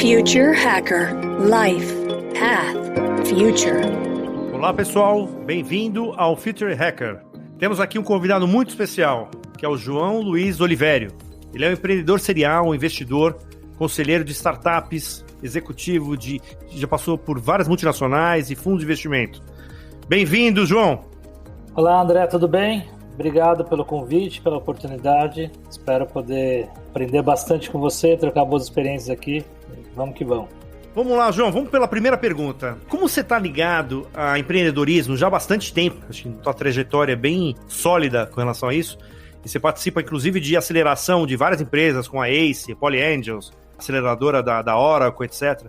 Future Hacker Life Path Future. Olá pessoal, bem-vindo ao Future Hacker. Temos aqui um convidado muito especial, que é o João Luiz Olivério. Ele é um empreendedor serial, um investidor, conselheiro de startups, executivo já passou por várias multinacionais e fundos de investimento. Bem-vindo, João! Olá, André, tudo bem? Obrigado pelo convite, pela oportunidade. Espero poder aprender bastante com você, trocar boas experiências aqui. Vamos que vamos. Vamos lá, João, vamos pela primeira pergunta. Como você está ligado a empreendedorismo já há bastante tempo? Acho que a tua trajetória é bem sólida com relação a isso. E você participa, inclusive, de aceleração de várias empresas, como a Ace, Poly Angels, aceleradora da Oracle, etc.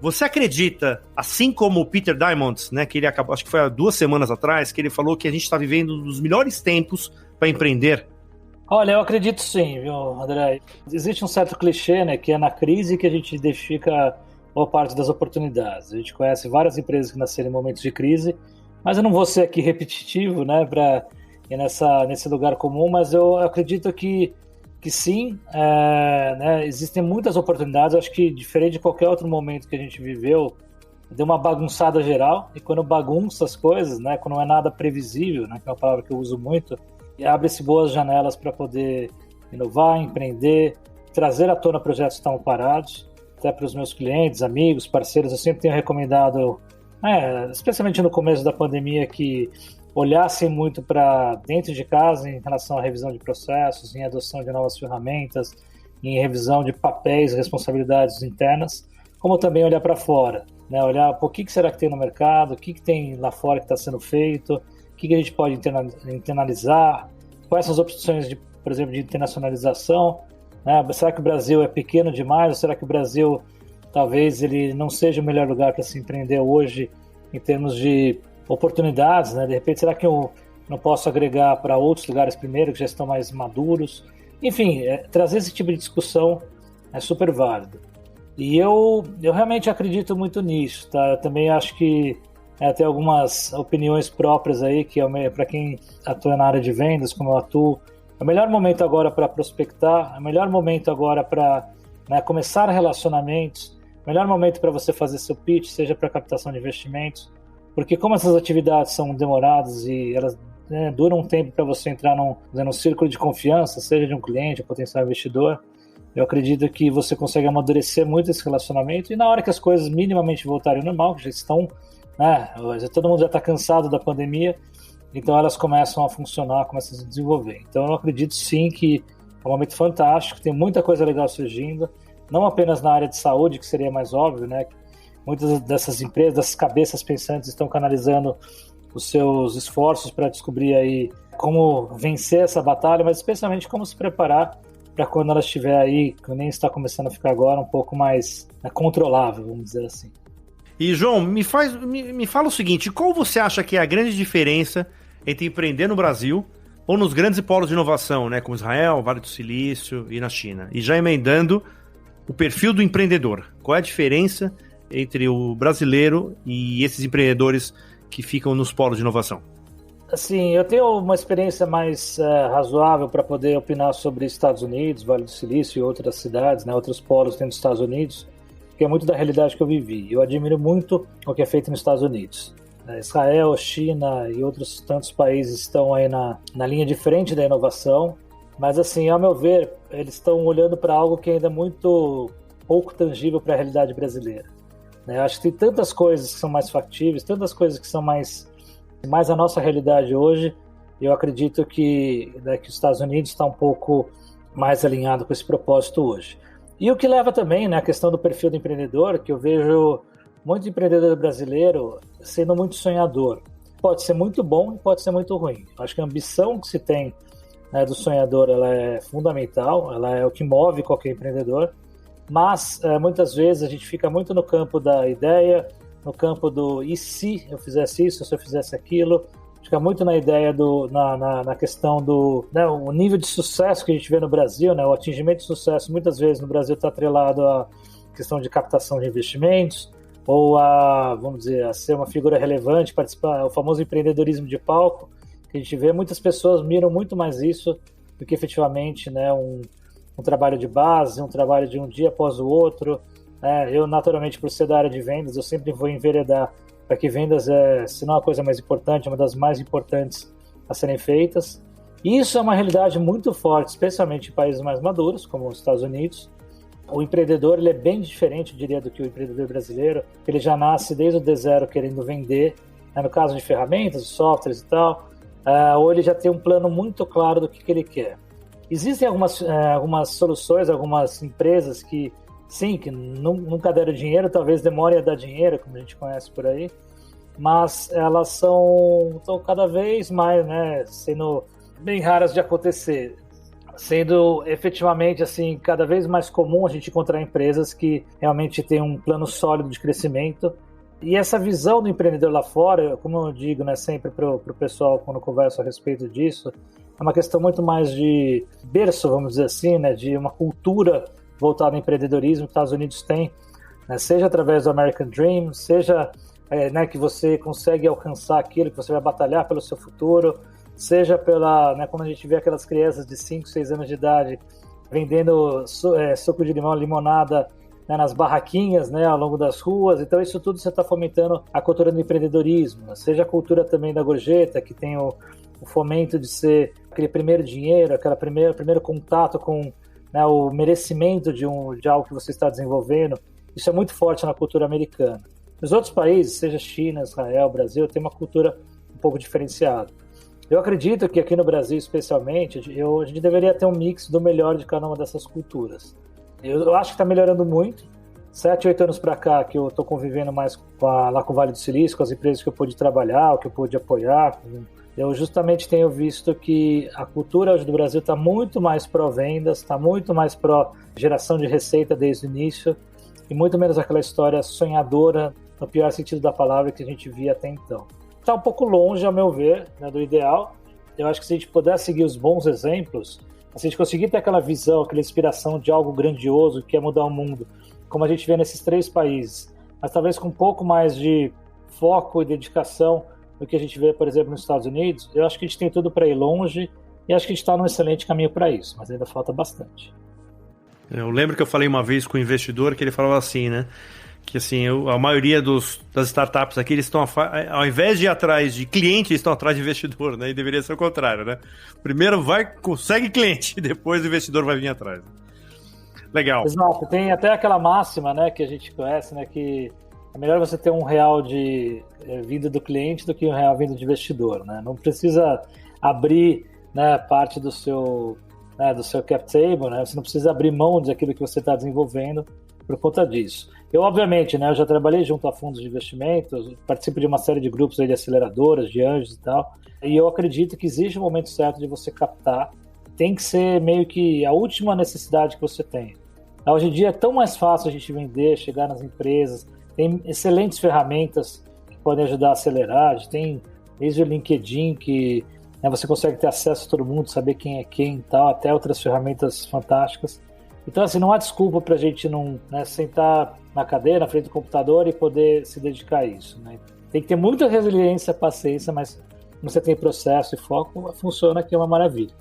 Você acredita, assim como o Peter Diamandis, né, que ele acabou, acho que foi há 2 semanas atrás, que ele falou que a gente está vivendo um dos melhores tempos para empreender? Olha, eu acredito sim, viu, André? Existe um certo clichê, né, que é na crise que a gente identifica boa parte das oportunidades. A gente conhece várias empresas que nasceram em momentos de crise, mas eu não vou ser aqui repetitivo, né, para ir nesse lugar comum, mas eu acredito que sim, né, existem muitas oportunidades. Eu acho que, diferente de qualquer outro momento que a gente viveu, deu uma bagunçada geral, e quando bagunça as coisas, né, quando não é nada previsível, né, que é uma palavra que eu uso muito, abre-se boas janelas para poder inovar, empreender, trazer à tona projetos que estavam parados. Até para os meus clientes, amigos, parceiros, eu sempre tenho recomendado, especialmente no começo da pandemia, que olhassem muito para dentro de casa em relação à revisão de processos, em adoção de novas ferramentas, em revisão de papéis e responsabilidades internas, como também olhar para fora, né? Olhar o que será que tem no mercado, o que tem lá fora que está sendo feito, o que a gente pode internalizar, quais são as opções, por exemplo, de internacionalização, né? Será que o Brasil é pequeno demais, ou será que o Brasil talvez ele não seja o melhor lugar para se empreender hoje em termos de oportunidades, né? De repente, será que eu não posso agregar para outros lugares primeiro, que já estão mais maduros? Enfim, trazer esse tipo de discussão é super válido. E eu realmente acredito muito nisso, tá? Eu também acho que tem algumas opiniões próprias aí, que para quem atua na área de vendas, como eu atuo, é o melhor momento agora para prospectar, é o melhor momento agora para, né, começar relacionamentos, é o melhor momento para você fazer seu pitch, seja para captação de investimentos, porque como essas atividades são demoradas e elas, né, duram um tempo para você entrar num círculo de confiança, seja de um cliente, um potencial investidor, eu acredito que você consegue amadurecer muito esse relacionamento, e na hora que as coisas minimamente voltarem ao normal, que já estão, né, todo mundo já está cansado da pandemia, então elas começam a funcionar, começam a se desenvolver. Então eu acredito sim que é um momento fantástico, tem muita coisa legal surgindo, não apenas na área de saúde, que seria mais óbvio, né? Muitas dessas empresas, dessas cabeças pensantes estão canalizando os seus esforços para descobrir aí como vencer essa batalha, mas especialmente como se preparar para quando ela estiver aí, que nem está começando a ficar agora, um pouco mais controlável, vamos dizer assim. E, João, me fala o seguinte, qual você acha que é a grande diferença entre empreender no Brasil ou nos grandes polos de inovação, né, como Israel, Vale do Silício e na China? E já emendando o perfil do empreendedor. Qual é a diferença entre o brasileiro e esses empreendedores que ficam nos polos de inovação? Assim, eu tenho uma experiência mais razoável para poder opinar sobre Estados Unidos, Vale do Silício e outras cidades, né, outros polos dentro dos Estados Unidos, que é muito da realidade que eu vivi. Eu admiro muito o que é feito nos Estados Unidos. Israel, China e outros tantos países estão aí na linha de frente da inovação, mas assim, ao meu ver, eles estão olhando para algo que ainda é muito pouco tangível para a realidade brasileira. Eu acho que tem tantas coisas que são mais factíveis, tantas coisas que são mais a nossa realidade hoje, e eu acredito que os Estados Unidos está um pouco mais alinhado com esse propósito hoje. E o que leva também, né, a questão do perfil do empreendedor, que eu vejo muito empreendedor brasileiro sendo muito sonhador. Pode ser muito bom e pode ser muito ruim. Acho que a ambição que se tem, né, do sonhador, ela é fundamental, ela é o que move qualquer empreendedor, mas muitas vezes a gente fica muito no campo da ideia, no campo do e se eu fizesse isso, se eu fizesse aquilo, fica muito na ideia na questão do, né, o nível de sucesso que a gente vê no Brasil, né, o atingimento de sucesso muitas vezes no Brasil está atrelado à questão de captação de investimentos, ou vamos dizer, a ser uma figura relevante, participar, o famoso empreendedorismo de palco, que a gente vê, muitas pessoas miram muito mais isso do que efetivamente, né, um trabalho de base, um trabalho de um dia após o outro, Eu, naturalmente, por ser da área de vendas, eu sempre vou enveredar para que vendas se não a coisa mais importante, é uma das mais importantes a serem feitas. E isso é uma realidade muito forte, especialmente em países mais maduros, como os Estados Unidos. O empreendedor ele é bem diferente, eu diria, do que o empreendedor brasileiro. Ele já nasce desde o D0 querendo vender, no caso de ferramentas, de softwares e tal, ou ele já tem um plano muito claro do que ele quer. Existem algumas soluções, algumas empresas que, sim, que nunca deram dinheiro, talvez demorem a dar dinheiro, como a gente conhece por aí, mas elas estão cada vez mais, sendo bem raras de acontecer, sendo efetivamente assim, cada vez mais comum a gente encontrar empresas que realmente têm um plano sólido de crescimento. E essa visão do empreendedor lá fora, como eu digo, sempre para o pessoal quando converso a respeito disso, é uma questão muito mais de berço, vamos dizer assim, de uma cultura voltada ao empreendedorismo que os Estados Unidos têm, seja através do American Dream, seja que você consegue alcançar aquilo, que você vai batalhar pelo seu futuro, seja quando a gente vê aquelas crianças de 5, 6 anos de idade vendendo suco de limão, limonada, nas barraquinhas, ao longo das ruas. Então isso tudo você está fomentando a cultura do empreendedorismo, seja a cultura também da gorjeta, que tem o fomento de ser aquele primeiro dinheiro, primeiro contato com o merecimento de algo que você está desenvolvendo. Isso é muito forte na cultura americana. Nos outros países, seja China, Israel, Brasil, tem uma cultura um pouco diferenciada. Eu acredito que aqui no Brasil, especialmente, a gente deveria ter um mix do melhor de cada uma dessas culturas. Eu acho que está melhorando muito. 7, 8 anos para cá que eu estou convivendo mais lá com o Vale do Silício, com as empresas que eu pude trabalhar, que eu pude apoiar. Eu justamente tenho visto que a cultura hoje do Brasil está muito mais pró-vendas, está muito mais pró-geração de receita desde o início e muito menos aquela história sonhadora, no pior sentido da palavra, que a gente via até então. Está um pouco longe, ao meu ver, do ideal. Eu acho que se a gente puder seguir os bons exemplos, se a gente conseguir ter aquela visão, aquela inspiração de algo grandioso que é mudar o mundo, como a gente vê nesses 3 países, mas talvez com um pouco mais de foco e dedicação do que a gente vê, por exemplo, nos Estados Unidos, eu acho que a gente tem tudo para ir longe e acho que a gente está num excelente caminho para isso, mas ainda falta bastante. Eu lembro que eu falei uma vez com um investidor que ele falava assim, que assim, a maioria das startups aqui, eles estão, ao invés de ir atrás de cliente, eles estão atrás de investidor, E deveria ser o contrário, Primeiro consegue cliente, e depois o investidor vai vir atrás. Legal. Exato, tem até aquela máxima, que a gente conhece, que é melhor você ter R$1 de vinda do cliente do que R$1 vindo de investidor, Não precisa abrir, parte do seu cap table, Você não precisa abrir mão daquilo que você está desenvolvendo por conta disso. Eu, obviamente, eu já trabalhei junto a fundos de investimentos, participo de uma série de grupos de aceleradoras, de anjos e tal, e eu acredito que existe um momento certo de você captar, tem que ser meio que a última necessidade que você tem. Hoje em dia é tão mais fácil a gente vender, chegar nas empresas, tem excelentes ferramentas que podem ajudar a acelerar, a gente tem desde o LinkedIn, que você consegue ter acesso a todo mundo, saber quem é quem e tal, até outras ferramentas fantásticas. Então, assim, não há desculpa para a gente não sentar na cadeira, na frente do computador e poder se dedicar a isso. Tem que ter muita resiliência, paciência, mas como você tem processo e foco, funciona, que é uma maravilha.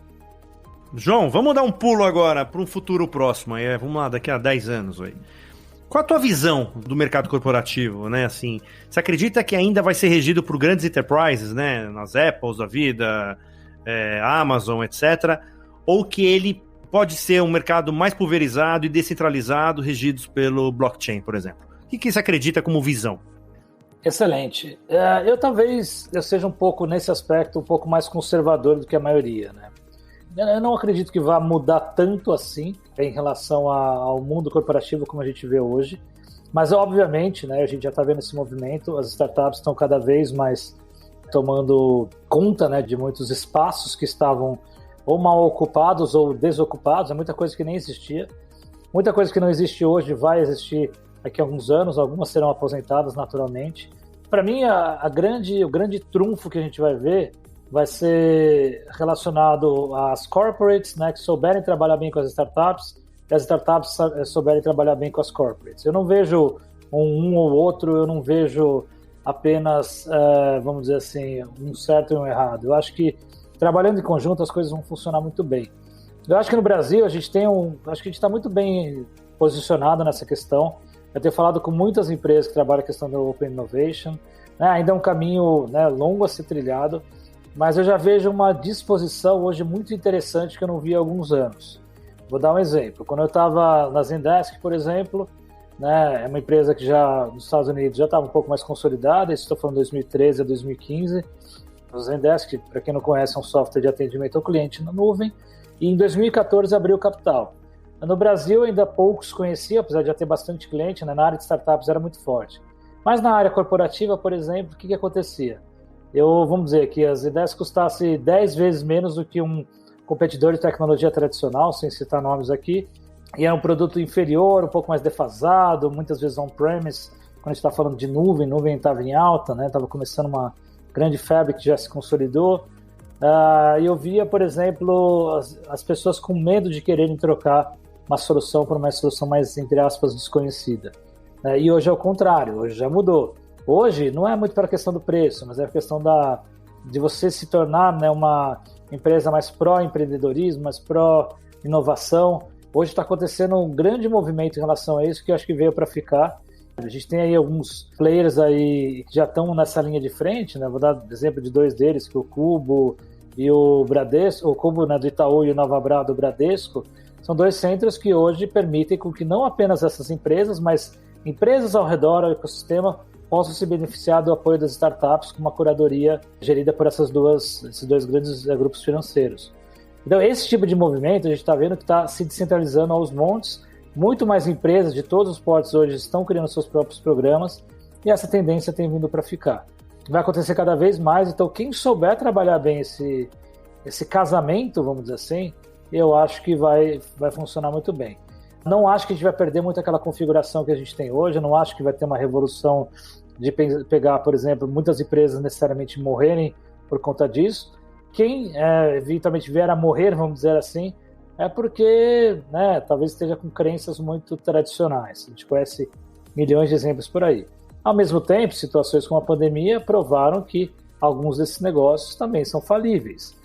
João, vamos dar um pulo agora para um futuro próximo. Vamos lá, daqui a 10 anos. Qual a tua visão do mercado corporativo? Assim, você acredita que ainda vai ser regido por grandes enterprises, nas Apples da vida, Amazon, etc., ou que ele pode ser um mercado mais pulverizado e descentralizado, regidos pelo blockchain, por exemplo? O que você acredita como visão? Excelente. Eu seja um pouco, nesse aspecto, um pouco mais conservador do que a maioria, Eu não acredito que vá mudar tanto assim em relação ao mundo corporativo como a gente vê hoje, mas obviamente, a gente já está vendo esse movimento, as startups estão cada vez mais tomando conta, de muitos espaços que estavam ou mal ocupados ou desocupados, é muita coisa que nem existia. Muita coisa que não existe hoje vai existir daqui a alguns anos, algumas serão aposentadas naturalmente. Para mim, o grande trunfo que a gente vai ver vai ser relacionado às corporates, que souberem trabalhar bem com as startups, e as startups souberem trabalhar bem com as corporates. Eu não vejo um ou outro, eu não vejo apenas, vamos dizer assim, um certo e um errado. Eu acho que trabalhando em conjunto as coisas vão funcionar muito bem. Eu acho que no Brasil a gente está muito bem posicionado nessa questão. Eu tenho falado com muitas empresas que trabalham a questão da Open Innovation, né? Ainda é um caminho, né, longo a ser trilhado, mas eu já vejo uma disposição hoje muito interessante que eu não vi há alguns anos. Vou dar um exemplo. Quando eu estava na Zendesk, por exemplo, né, é uma empresa que já nos Estados Unidos já estava um pouco mais consolidada, isso estou falando de 2013 a 2015. O Zendesk, para quem não conhece, é um software de atendimento ao cliente na nuvem, e em 2014 abriu o capital. No Brasil ainda poucos conheciam, apesar de já ter bastante cliente, né, na área de startups era muito forte. Mas na área corporativa, por exemplo, o que acontecia? Vamos dizer que a Zendesk custasse 10 vezes menos do que um competidor de tecnologia tradicional, sem citar nomes aqui, e era um produto inferior, um pouco mais defasado, muitas vezes on-premise, quando a gente está falando de nuvem estava em alta, né? Estava começando uma grande febre que já se consolidou. E eu via, por exemplo, as pessoas com medo de quererem trocar uma solução por uma solução mais, entre aspas, desconhecida. E hoje é o contrário, hoje já mudou. Hoje não é muito para a questão do preço, mas é a questão de você se tornar, né, uma empresa mais pró-empreendedorismo, mais pró-inovação. Hoje está acontecendo um grande movimento em relação a isso que eu acho que veio para ficar. A gente tem aí alguns players aí que já estão nessa linha de frente, né? Vou dar exemplo de dois deles, que é o Cubo e o Bradesco, o Cubo, né, do Itaú e o Nova Bra do Bradesco. São dois centros que hoje permitem com que não apenas essas empresas, mas empresas ao redor do ecossistema possam se beneficiar do apoio das startups com uma curadoria gerida por esses dois grandes grupos financeiros. Então, esse tipo de movimento a gente está vendo que está se descentralizando aos montes. Muito mais empresas de todos os portos hoje estão criando seus próprios programas e essa tendência tem vindo para ficar. Vai acontecer cada vez mais, então quem souber trabalhar bem esse casamento, vamos dizer assim, eu acho que vai funcionar muito bem. Não acho que a gente vai perder muito aquela configuração que a gente tem hoje, eu não acho que vai ter uma revolução de pegar, por exemplo, muitas empresas necessariamente morrerem por conta disso. Quem eventualmente vier a morrer, vamos dizer assim, é porque, né, talvez esteja com crenças muito tradicionais. A gente conhece milhões de exemplos por aí. Ao mesmo tempo, situações como a pandemia provaram que alguns desses negócios também são falíveis.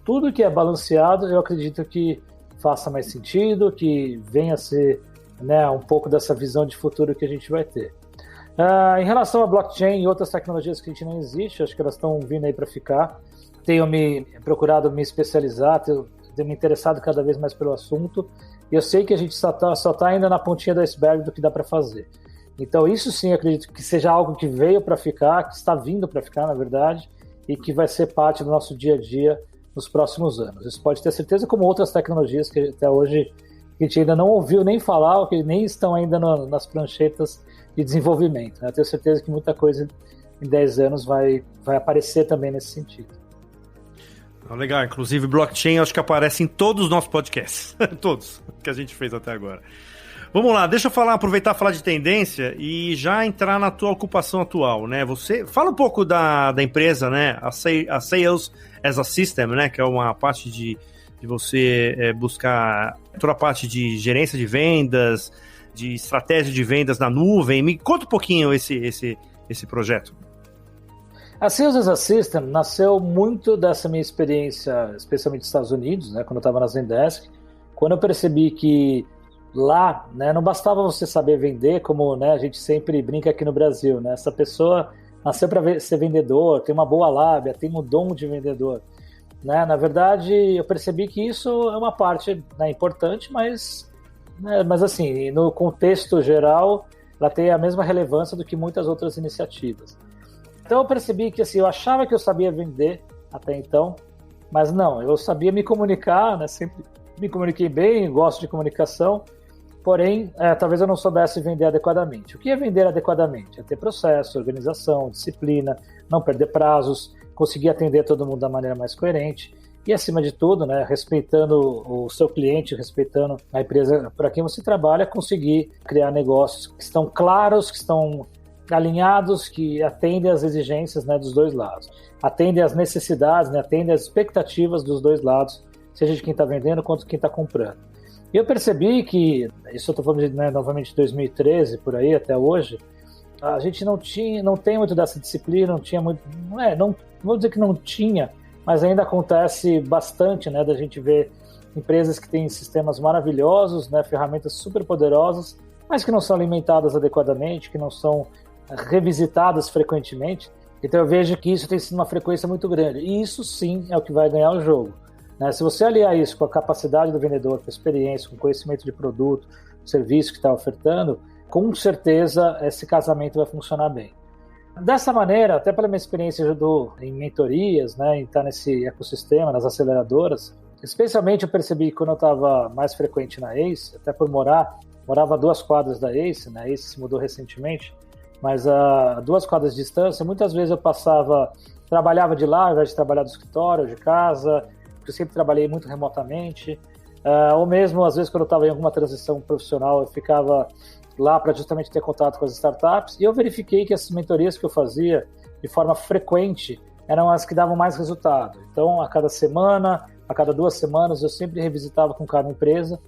Tudo que é balanceado, eu acredito que faça mais sentido, que venha a ser, né, um pouco dessa visão de futuro que a gente vai ter. Em relação a blockchain e outras tecnologias que a gente não existe, acho que elas estão vindo aí para ficar. Tenho procurado me especializar, tenho me interessado cada vez mais pelo assunto, e eu sei que a gente só está ainda na pontinha do iceberg do que dá para fazer. Então isso sim, acredito que seja algo que veio para ficar, que está vindo para ficar, na verdade, e que vai ser parte do nosso dia a dia nos próximos anos. Isso pode ter certeza, como outras tecnologias que até hoje a gente ainda não ouviu nem falar, ou que nem estão ainda nas pranchetas de desenvolvimento, né? Eu tenho certeza que muita coisa em 10 anos vai aparecer também nesse sentido. Legal, inclusive blockchain acho que aparece em todos os nossos podcasts, todos que a gente fez até agora. Vamos lá, deixa eu aproveitar e falar de tendência e já entrar na tua ocupação atual, né? Você fala um pouco da empresa, né? A Sales as a System, né? Que é uma parte de você buscar toda a parte de gerência de vendas, de estratégia de vendas na nuvem. Me conta um pouquinho esse projeto. A Sales as a System nasceu muito dessa minha experiência, especialmente nos Estados Unidos, né? Quando eu estava na Zendesk, quando eu percebi que lá, né, não bastava você saber vender, como, né, a gente sempre brinca aqui no Brasil, né? Essa pessoa nasceu para ser vendedor, tem uma boa lábia, tem um dom de vendedor, né? Na verdade, eu percebi que isso é uma parte, né, importante, mas assim, no contexto geral, ela tem a mesma relevância do que muitas outras iniciativas. Então eu percebi que, assim, eu achava que eu sabia vender até então, mas não, eu sabia me comunicar, né? Sempre me comuniquei bem, gosto de comunicação, porém, talvez eu não soubesse vender adequadamente. O que é vender adequadamente? É ter processo, organização, disciplina, não perder prazos, conseguir atender todo mundo da maneira mais coerente e, acima de tudo, né, respeitando o seu cliente, respeitando a empresa para quem você trabalha, conseguir criar negócios que estão claros, que estão alinhados, que atendem às exigências, né, dos dois lados, atendem às necessidades, né, atendem às expectativas dos dois lados, seja de quem está vendendo quanto de quem está comprando. E eu percebi que, isso eu estou falando de, né, novamente de 2013, por aí até hoje, a gente não tem muito dessa disciplina, não tinha muito, não vou dizer que não tinha, mas ainda acontece bastante, né, da gente ver empresas que têm sistemas maravilhosos, né, ferramentas super poderosas, mas que não são alimentadas adequadamente, que não são revisitadas frequentemente. Então eu vejo que isso tem sido uma frequência muito grande. E isso sim é o que vai ganhar o jogo, né? Se você aliar isso com a capacidade do vendedor, com a experiência, com o conhecimento de produto, serviço que está ofertando, com certeza esse casamento vai funcionar bem. Dessa maneira, até pela minha experiência em mentorias, né, em estar nesse ecossistema, nas aceleradoras, especialmente eu percebi que quando eu estava mais frequente na ACE, até por morava a 2 quadras da ACE, né, a ACE se mudou recentemente, mas a 2 quadras de distância, muitas vezes eu trabalhava de lá, ao invés de trabalhar do escritório, de casa, porque eu sempre trabalhei muito remotamente, ou mesmo, às vezes, quando eu estava em alguma transição profissional, eu ficava lá para justamente ter contato com as startups, e eu verifiquei que essas mentorias que eu fazia de forma frequente eram as que davam mais resultado. Então, a cada semana, a cada 2 semanas, eu sempre revisitava com cada empresa,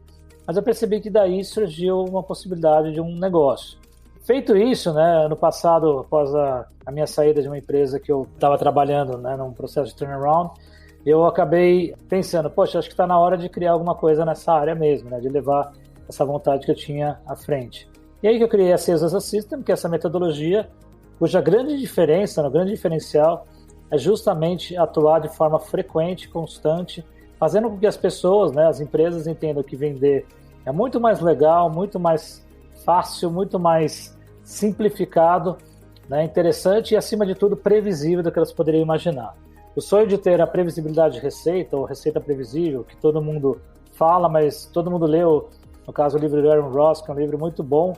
mas eu percebi que daí surgiu uma possibilidade de um negócio. Feito isso, né, ano passado, após a minha saída de uma empresa que eu estava trabalhando, né, num processo de turnaround, eu acabei pensando, poxa, acho que está na hora de criar alguma coisa nessa área mesmo, né, de levar essa vontade que eu tinha à frente. E aí que eu criei a Sales as a System, que é essa metodologia cuja grande diferença, o grande diferencial é justamente atuar de forma frequente, constante, fazendo com que as pessoas, né, as empresas entendam que vender é muito mais legal, muito mais fácil, muito mais simplificado, né, interessante e, acima de tudo, previsível do que elas poderiam imaginar. O sonho de ter a previsibilidade de receita, ou receita previsível, que todo mundo fala, mas todo mundo leu, no caso o livro do Aaron Ross, que é um livro muito bom,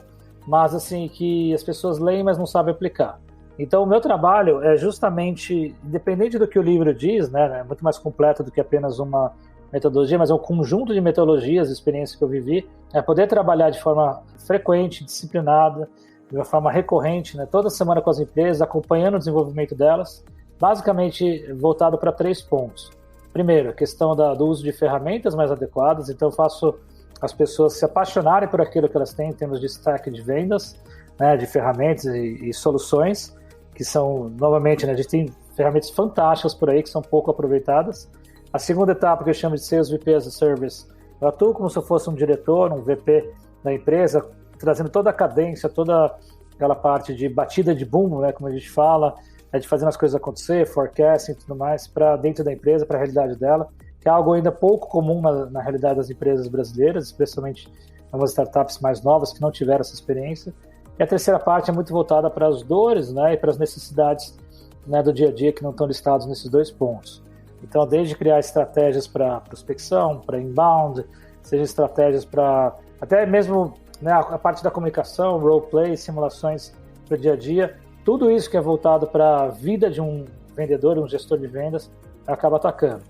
mas assim, que as pessoas leem, mas não sabem aplicar. Então o meu trabalho é justamente, independente do que o livro diz, né, é muito mais completo do que apenas uma metodologia, mas é um conjunto de metodologias, experiências que eu vivi, é poder trabalhar de forma frequente, disciplinada, de uma forma recorrente, né, toda semana com as empresas, acompanhando o desenvolvimento delas, basicamente voltado para 3 pontos. Primeiro, a questão do uso de ferramentas mais adequadas, então eu faço as pessoas se apaixonarem por aquilo que elas têm em termos de stack de vendas, né, de ferramentas e soluções, que são, novamente, né, a gente tem ferramentas fantásticas por aí que são pouco aproveitadas. A segunda etapa, que eu chamo de Sales VP as a Service, eu atuo como se eu fosse um diretor, um VP da empresa, trazendo toda a cadência, toda aquela parte de batida de bumbo, né, como a gente fala, de fazendo as coisas acontecer, forecasting e tudo mais, para dentro da empresa, para a realidade dela, que é algo ainda pouco comum na realidade das empresas brasileiras, especialmente algumas startups mais novas que não tiveram essa experiência. E a terceira parte é muito voltada para as dores, né, e para as necessidades, né, do dia a dia que não estão listados nesses 2 pontos. Então, desde criar estratégias para prospecção, para inbound, seja estratégias para até mesmo, né, a parte da comunicação, roleplay, simulações para o dia a dia, tudo isso que é voltado para a vida de um vendedor, um gestor de vendas, acaba atacando.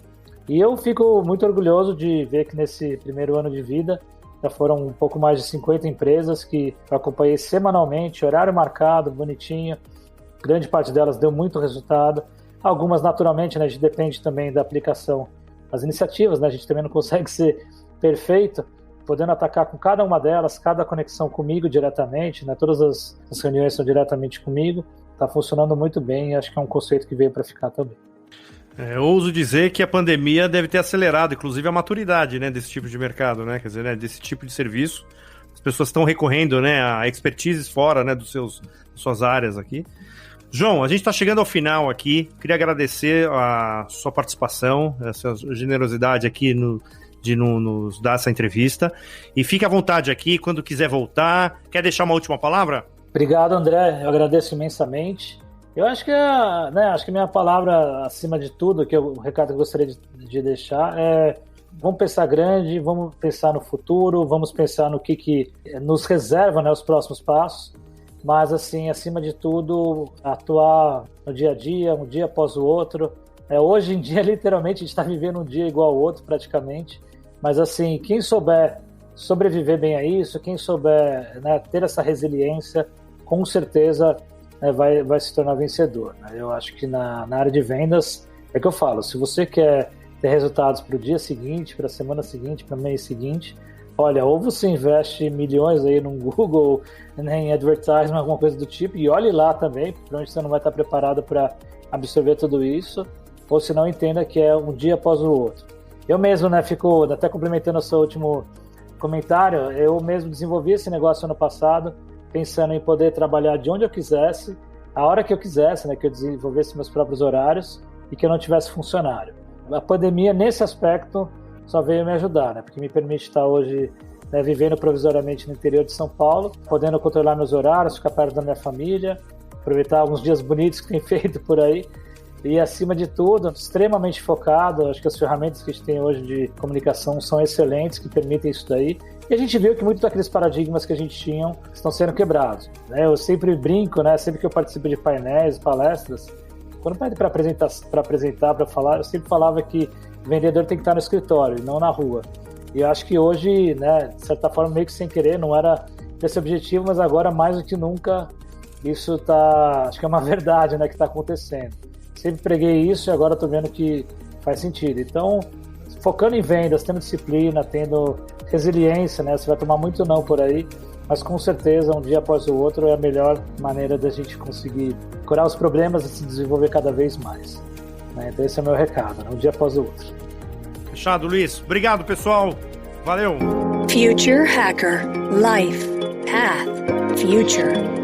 E eu fico muito orgulhoso de ver que nesse primeiro ano de vida já foram um pouco mais de 50 empresas que eu acompanhei semanalmente, horário marcado, bonitinho. Grande parte delas deu muito resultado. Algumas, naturalmente, né, a gente depende também da aplicação das iniciativas, né? A gente também não consegue ser perfeito, podendo atacar com cada uma delas, cada conexão comigo diretamente, né? Todas as reuniões são diretamente comigo. Está funcionando muito bem e acho que é um conceito que veio para ficar também. Eu ouso dizer que a pandemia deve ter acelerado, inclusive, a maturidade, né, desse tipo de mercado, né? Quer dizer, né, desse tipo de serviço. As pessoas estão recorrendo, né, a expertises fora, né, das suas áreas aqui. João, a gente está chegando ao final aqui. Queria agradecer a sua participação, essa generosidade aqui de nos dar essa entrevista. E fique à vontade aqui, quando quiser voltar. Quer deixar uma última palavra? Obrigado, André. Eu agradeço imensamente. Eu acho que acho que minha palavra, acima de tudo, o recado que eu gostaria de deixar é: vamos pensar grande, vamos pensar no futuro, vamos pensar no que nos reserva, né, os próximos passos, mas, assim, acima de tudo, atuar no dia a dia, um dia após o outro. Hoje em dia, literalmente, a gente está vivendo um dia igual ao outro, praticamente, mas, assim, quem souber sobreviver bem a isso, quem souber, né, ter essa resiliência, com certeza vai se tornar vencedor, né? Eu acho que na área de vendas, é que eu falo, se você quer ter resultados para o dia seguinte, para a semana seguinte, para o mês seguinte, olha, ou você investe milhões aí no Google, né, em advertising, alguma coisa do tipo, e olhe lá também, provavelmente você não vai estar preparado para absorver tudo isso, ou se não, entenda que é um dia após o outro. Eu mesmo, né, fico até complementando a sua última comentário, eu mesmo desenvolvi esse negócio ano passado, pensando em poder trabalhar de onde eu quisesse, a hora que eu quisesse, né, que eu desenvolvesse meus próprios horários e que eu não tivesse funcionário. A pandemia, nesse aspecto, só veio me ajudar, né, porque me permite estar hoje, né, vivendo provisoriamente no interior de São Paulo, podendo controlar meus horários, ficar perto da minha família, aproveitar alguns dias bonitos que tem feito por aí. E, acima de tudo, extremamente focado. Acho que as ferramentas que a gente tem hoje de comunicação são excelentes, que permitem isso daí. E a gente viu que muitos daqueles paradigmas que a gente tinha estão sendo quebrados, né? Eu sempre brinco, né? Sempre que eu participo de painéis, palestras, quando pede para apresentar, para falar, eu sempre falava que o vendedor tem que estar no escritório e não na rua. E eu acho que hoje, né, de certa forma, meio que sem querer, não era esse objetivo, mas agora, mais do que nunca, isso tá, acho que é uma verdade, né, que está acontecendo. Sempre preguei isso e agora estou vendo que faz sentido. Então, focando em vendas, tendo disciplina, tendo resiliência, né? Você vai tomar muito não por aí, mas com certeza, um dia após o outro, é a melhor maneira da gente conseguir curar os problemas e se desenvolver cada vez mais, né? Então esse é o meu recado, né? Um dia após o outro. Fechado, Luiz. Obrigado, pessoal. Valeu. Future Hacker. Life. Path. Future.